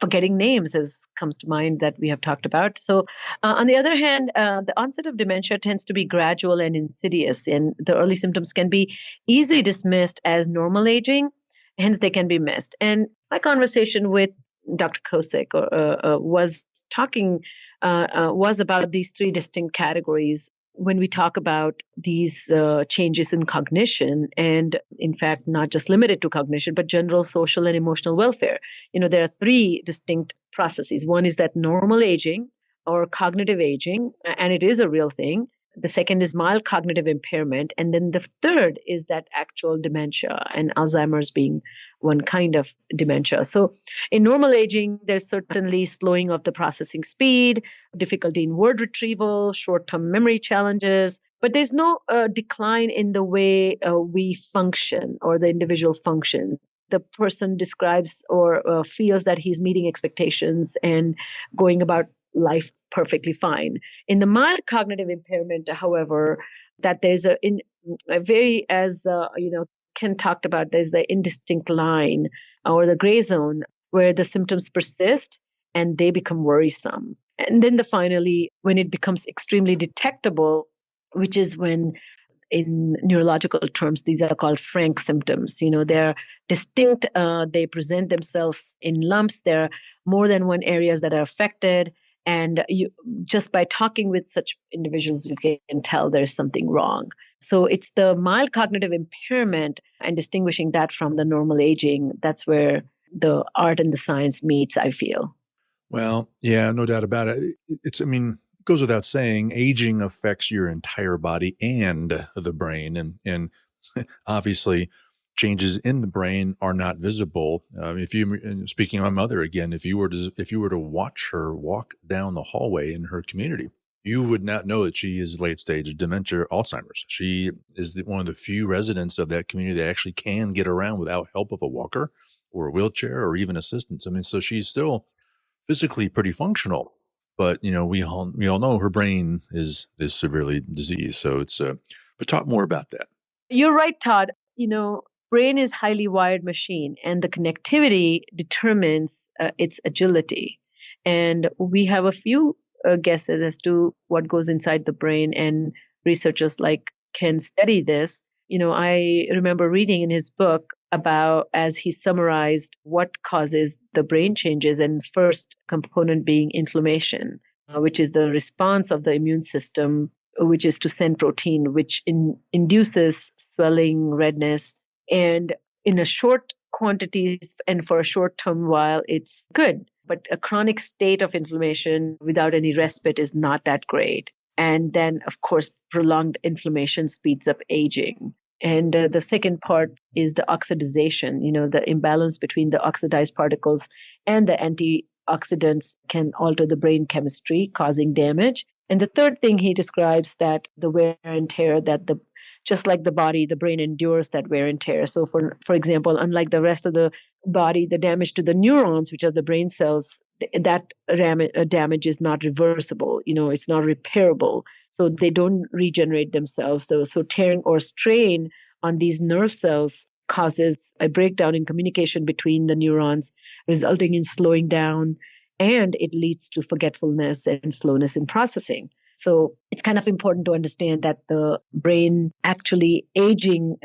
Forgetting names comes to mind that we have talked about. So on the other hand, the onset of dementia tends to be gradual and insidious, and the early symptoms can be easily dismissed as normal aging. Hence, they can be missed. And my conversation with Dr. Kosik was about these three distinct categories when we talk about these changes in cognition, and in fact, not just limited to cognition, but general social and emotional welfare. There are three distinct processes. One is that normal aging or cognitive aging, and it is a real thing. The second is mild cognitive impairment. And then the third is that actual dementia, and Alzheimer's being one kind of dementia. So in normal aging, there's certainly slowing of the processing speed, difficulty in word retrieval, short-term memory challenges, but there's no decline in the way we function or the individual functions. The person describes or feels that he's meeting expectations and going about life perfectly fine. In the mild cognitive impairment, however, that there's Ken talked about, there's the indistinct line or the gray zone where the symptoms persist and they become worrisome. And then finally, when it becomes extremely detectable, which is when in neurological terms, these are called frank symptoms. They're distinct. They present themselves in lumps. There are more than one areas that are affected. And just by talking with such individuals, you can tell there's something wrong. So it's the mild cognitive impairment and distinguishing that from the normal aging. That's where the art and the science meets, I feel. Well, yeah, no doubt about it. It goes without saying, aging affects your entire body and the brain. And obviously, changes in the brain are not visible. Speaking of my mother again, if you were to watch her walk down the hallway in her community, you would not know that she is late stage dementia or Alzheimer's. She is one of the few residents of that community that actually can get around without help of a walker or a wheelchair or even assistance. So she's still physically pretty functional, but we all know her brain is severely diseased. So but talk more about that. You're right, Todd. Brain is highly wired machine, and the connectivity determines its agility. And we have a few guesses as to what goes inside the brain, and researchers like Ken study this. I remember reading in his book about, as he summarized what causes the brain changes, and first component being inflammation, which is the response of the immune system, which is to send protein, which induces swelling, redness, and in a short quantities and for a short term while, it's good. But a chronic state of inflammation without any respite is not that great. And then, of course, prolonged inflammation speeds up aging. And the second part is the oxidization. The imbalance between the oxidized particles and the antioxidants can alter the brain chemistry, causing damage. And the third thing he describes, that the wear and tear, that just like the body, the brain endures that wear and tear. So for example, unlike the rest of the body, the damage to the neurons, which are the brain cells, that damage is not reversible. It's not repairable. So they don't regenerate themselves. So tearing or strain on these nerve cells causes a breakdown in communication between the neurons, resulting in slowing down, and it leads to forgetfulness and slowness in processing. So it's kind of important to understand that the brain actually aging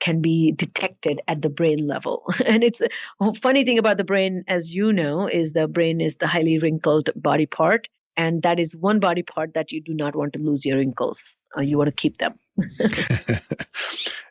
can be detected at the brain level. And it's a funny thing about the brain, as you know, is the brain is the highly wrinkled body part. And that is one body part that you do not want to lose your wrinkles. You want to keep them.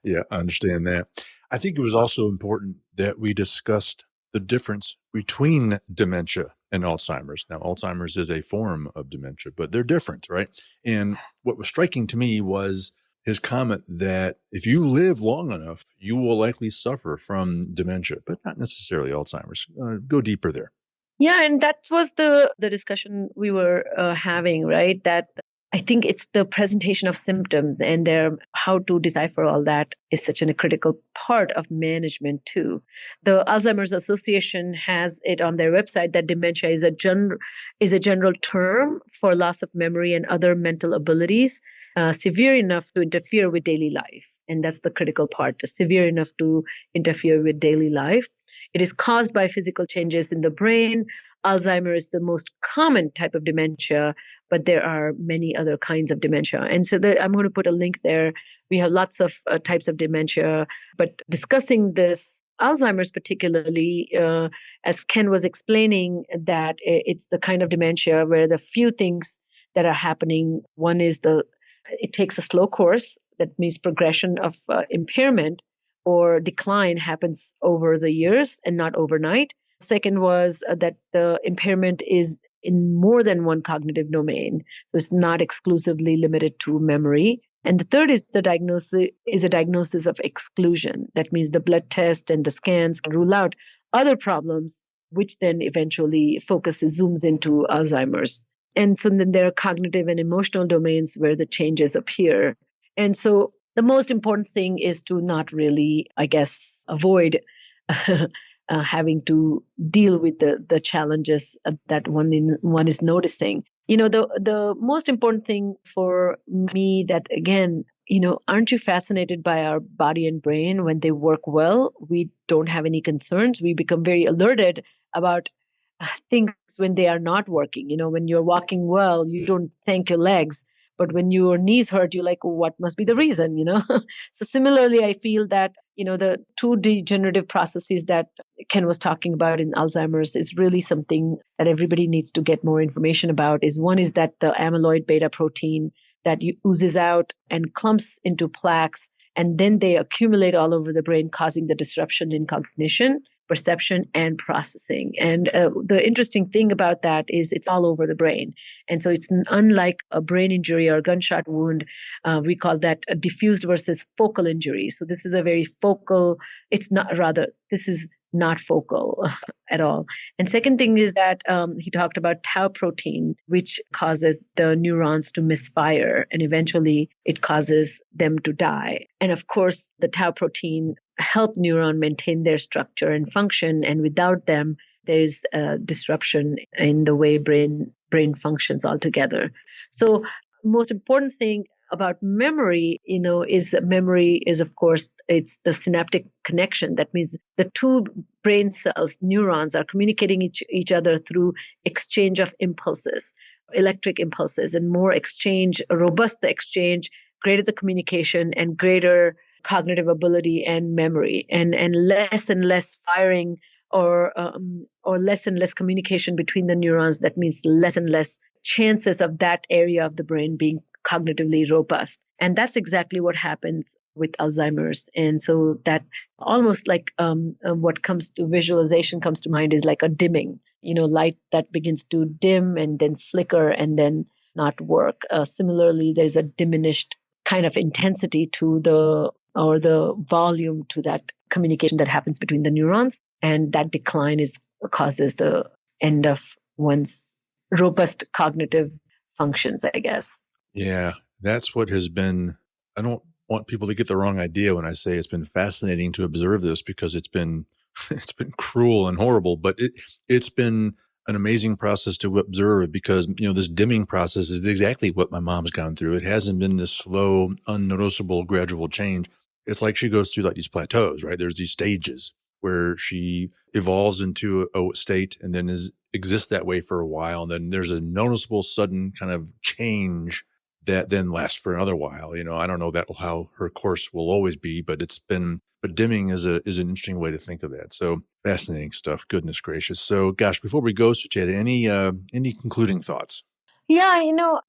Yeah, I understand that. I think it was also important that we discussed the difference between dementia and Alzheimer's. Now, Alzheimer's is a form of dementia, but they're different, right? And what was striking to me was his comment that if you live long enough, you will likely suffer from dementia, but not necessarily Alzheimer's. Go deeper there. Yeah, and that was the discussion we were having, right? That I think it's the presentation of symptoms and how to decipher all that is such a critical part of management too. The Alzheimer's Association has it on their website that dementia is a general term for loss of memory and other mental abilities, severe enough to interfere with daily life. And that's the critical part, severe enough to interfere with daily life. It is caused by physical changes in the brain. Alzheimer is the most common type of dementia, but there are many other kinds of dementia. And so I'm going to put a link there. We have lots of types of dementia, but discussing this Alzheimer's particularly, as Ken was explaining, that it's the kind of dementia where the few things that are happening, one is it takes a slow course. That means progression of impairment or decline happens over the years and not overnight. Second was that the impairment is in more than one cognitive domain. So it's not exclusively limited to memory. And the third is a diagnosis of exclusion. That means the blood test and the scans can rule out other problems, which then eventually zooms into Alzheimer's. And so then there are cognitive and emotional domains where the changes appear. And so the most important thing is to not really, I guess, avoid having to deal with the challenges that one is noticing. The most important thing for me that, again, aren't you fascinated by our body and brain? When they work well, we don't have any concerns. We become very alerted about things when they are not working. When you're walking well, you don't thank your legs. But when your knees hurt, you're like, what must be the reason, So similarly, I feel that, the two degenerative processes that Ken was talking about in Alzheimer's is really something that everybody needs to get more information about. One is that the amyloid beta protein that oozes out and clumps into plaques, and then they accumulate all over the brain, causing the disruption in cognition, perception, and processing. And the interesting thing about that is it's all over the brain. And so it's unlike a brain injury or a gunshot wound. We call that a diffused versus focal injury. So this is a very focal, this is not focal at all. And second thing is that he talked about tau protein, which causes the neurons to misfire, and eventually it causes them to die. And of course, the tau protein help neuron maintain their structure and function, and without them, there's a disruption in the way brain functions altogether. So most important thing about memory, is of course, it's the synaptic connection. That means the two brain cells, neurons, are communicating each other through exchange of impulses, electric impulses, and more robust the exchange, greater the communication, and greater cognitive ability and memory, and less firing or less and less communication between the neurons. That means less and less chances of that area of the brain being cognitively robust. And that's exactly what happens with Alzheimer's. And so that almost like what comes to visualization comes to mind is like a dimming, light that begins to dim and then flicker and then not work. Similarly, there's a diminished kind of intensity to the volume to that communication that happens between the neurons. And that decline causes the end of one's robust cognitive functions, I guess. Yeah, that's what has been. I don't want people to get the wrong idea when I say it's been fascinating to observe this, because it's been cruel and horrible, but it's been an amazing process to observe, because this dimming process is exactly what my mom's gone through. It hasn't been this slow, unnoticeable, gradual change. It's like she goes through like these plateaus, right? There's these stages where she evolves into a state and then exists that way for a while, and then there's a noticeable sudden kind of change that then lasts for another while. I don't know how her course will always be, but dimming is an interesting way to think of that. So fascinating stuff. Goodness gracious. So gosh, before we go, Sucheta, any concluding thoughts? Yeah,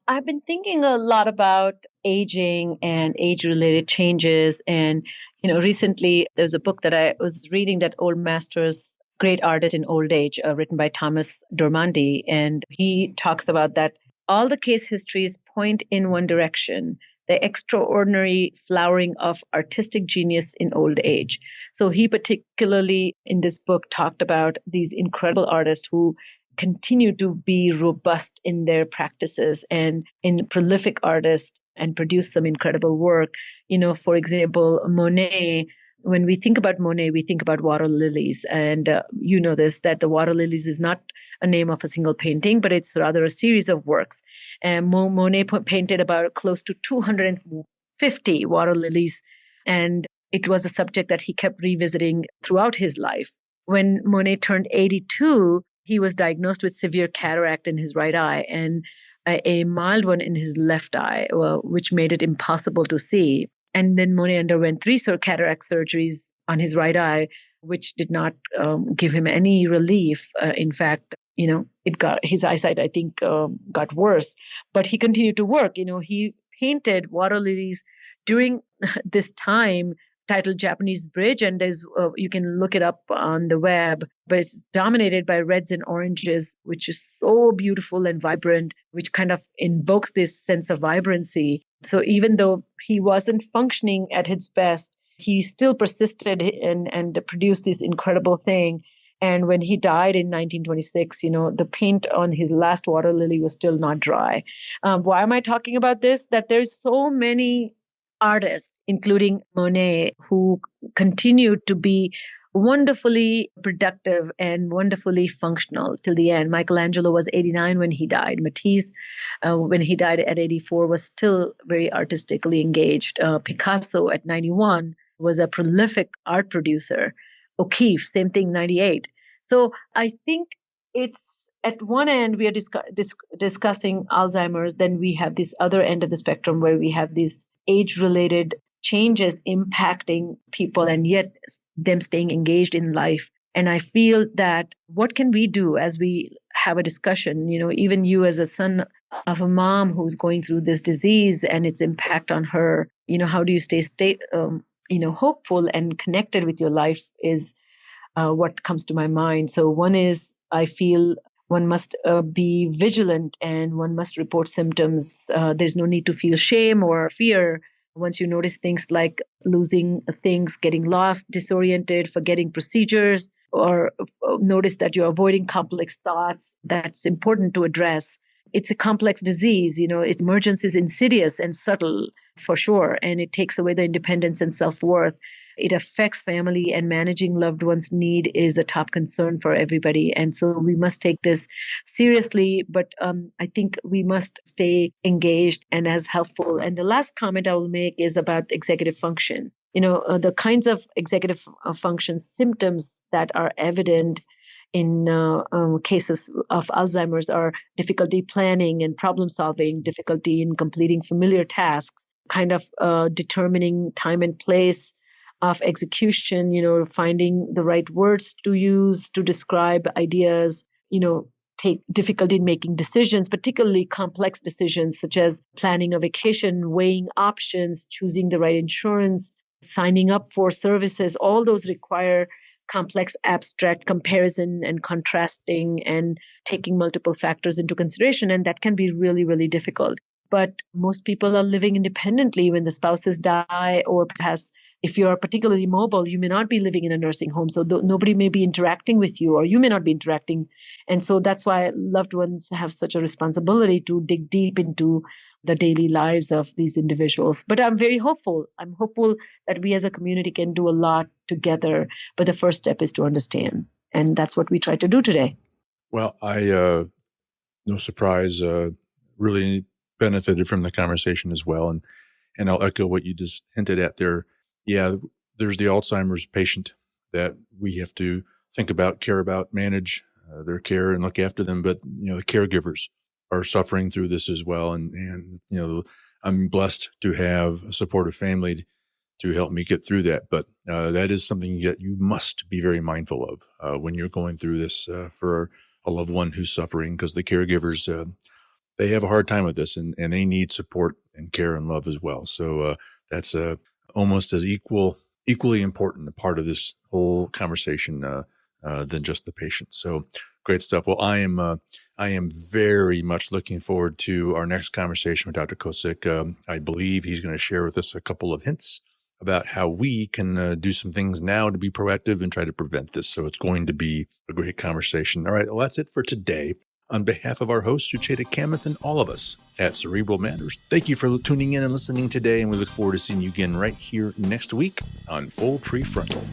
I've been thinking a lot about aging and age-related changes. And, recently there's a book that I was reading, that Old Masters, Great Artist in Old Age, written by Thomas Dormandy. And he talks about that all the case histories point in one direction: the extraordinary flowering of artistic genius in old age. So he particularly in this book talked about these incredible artists who continue to be robust in their practices and in prolific artists and produce some incredible work. For example, Monet, when we think about Monet, we think about water lilies. And you know this, that the water lilies is not a name of a single painting, but it's rather a series of works. And Monet painted about close to 250 water lilies. And it was a subject that he kept revisiting throughout his life. When Monet turned 82, he was diagnosed with severe cataract in his right eye and a mild one in his left eye, which made it impossible to see. And then Monet underwent 3 cataract surgeries on his right eye, which did not give him any relief. In fact, his eyesight, I think, got worse. But he continued to work. He painted water lilies during this time, titled Japanese Bridge, and you can look it up on the web, but it's dominated by reds and oranges, which is so beautiful and vibrant, which kind of invokes this sense of vibrancy. So even though he wasn't functioning at his best, he still persisted and produced this incredible thing. And when he died in 1926, the paint on his last water lily was still not dry. Why am I talking about this? That there's so many artists, including Monet, who continued to be wonderfully productive and wonderfully functional till the end. Michelangelo was 89 when he died. Matisse, when he died at 84, was still very artistically engaged. Picasso at 91 was a prolific art producer. O'Keeffe, same thing, 98. So I think it's at one end, we are discussing Alzheimer's. Then we have this other end of the spectrum where we have these age-related changes impacting people and yet them staying engaged in life. And I feel that what can we do as we have a discussion, even you as a son of a mom who's going through this disease and its impact on her, how do you stay hopeful and connected with your life is what comes to my mind. So one is, I feel one must be vigilant and one must report symptoms. There's no need to feel shame or fear once you notice things like losing things, getting lost, disoriented, forgetting procedures, or notice that you're avoiding complex thoughts. That's important to address. It's a complex disease. Its emergence is insidious and subtle for sure, and it takes away the independence and self-worth. It affects family, and managing loved ones' need is a top concern for everybody. And so we must take this seriously, but I think we must stay engaged and as helpful. And the last comment I will make is about executive function. The kinds of executive function symptoms that are evident in cases of Alzheimer's are difficulty planning and problem solving, difficulty in completing familiar tasks, kind of determining time and place of execution, finding the right words to use to describe ideas, take difficulty in making decisions, particularly complex decisions such as planning a vacation, weighing options, choosing the right insurance, signing up for services. All those require complex abstract comparison and contrasting and taking multiple factors into consideration. And that can be really, really difficult. But most people are living independently when the spouses die, or perhaps if you're particularly mobile, you may not be living in a nursing home. So nobody may be interacting with you, or you may not be interacting. And so that's why loved ones have such a responsibility to dig deep into the daily lives of these individuals. But I'm very hopeful. I'm hopeful that we as a community can do a lot together. But the first step is to understand. And that's what we try to do today. Well, no surprise, really benefited from the conversation as well. And I'll echo what you just hinted at there. Yeah, there's the Alzheimer's patient that we have to think about, care about, manage their care and look after them. But, the caregivers are suffering through this as well. And I'm blessed to have a supportive family to help me get through that. But that is something that you must be very mindful of when you're going through this for a loved one who's suffering, because the caregivers, they have a hard time with this, and they need support and care and love as well. So that's almost as equally important a part of this whole conversation than just the patient. So great stuff. Well, I am very much looking forward to our next conversation with Dr. Kosik. I believe he's going to share with us a couple of hints about how we can do some things now to be proactive and try to prevent this. So it's going to be a great conversation. All right, well, that's it for today. On behalf of our host, Sucheta Kamath, and all of us at Cerebral Matters, thank you for tuning in and listening today, and we look forward to seeing you again right here next week on Full Prefrontal.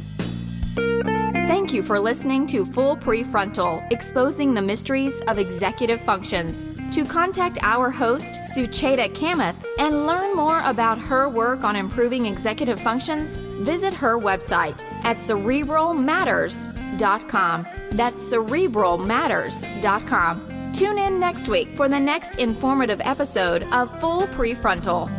Thank you for listening to Full Prefrontal, exposing the mysteries of executive functions. To contact our host, Sucheta Kamath, and learn more about her work on improving executive functions, visit her website at cerebralmatters.com. That's cerebralmatters.com. Tune in next week for the next informative episode of Full Prefrontal.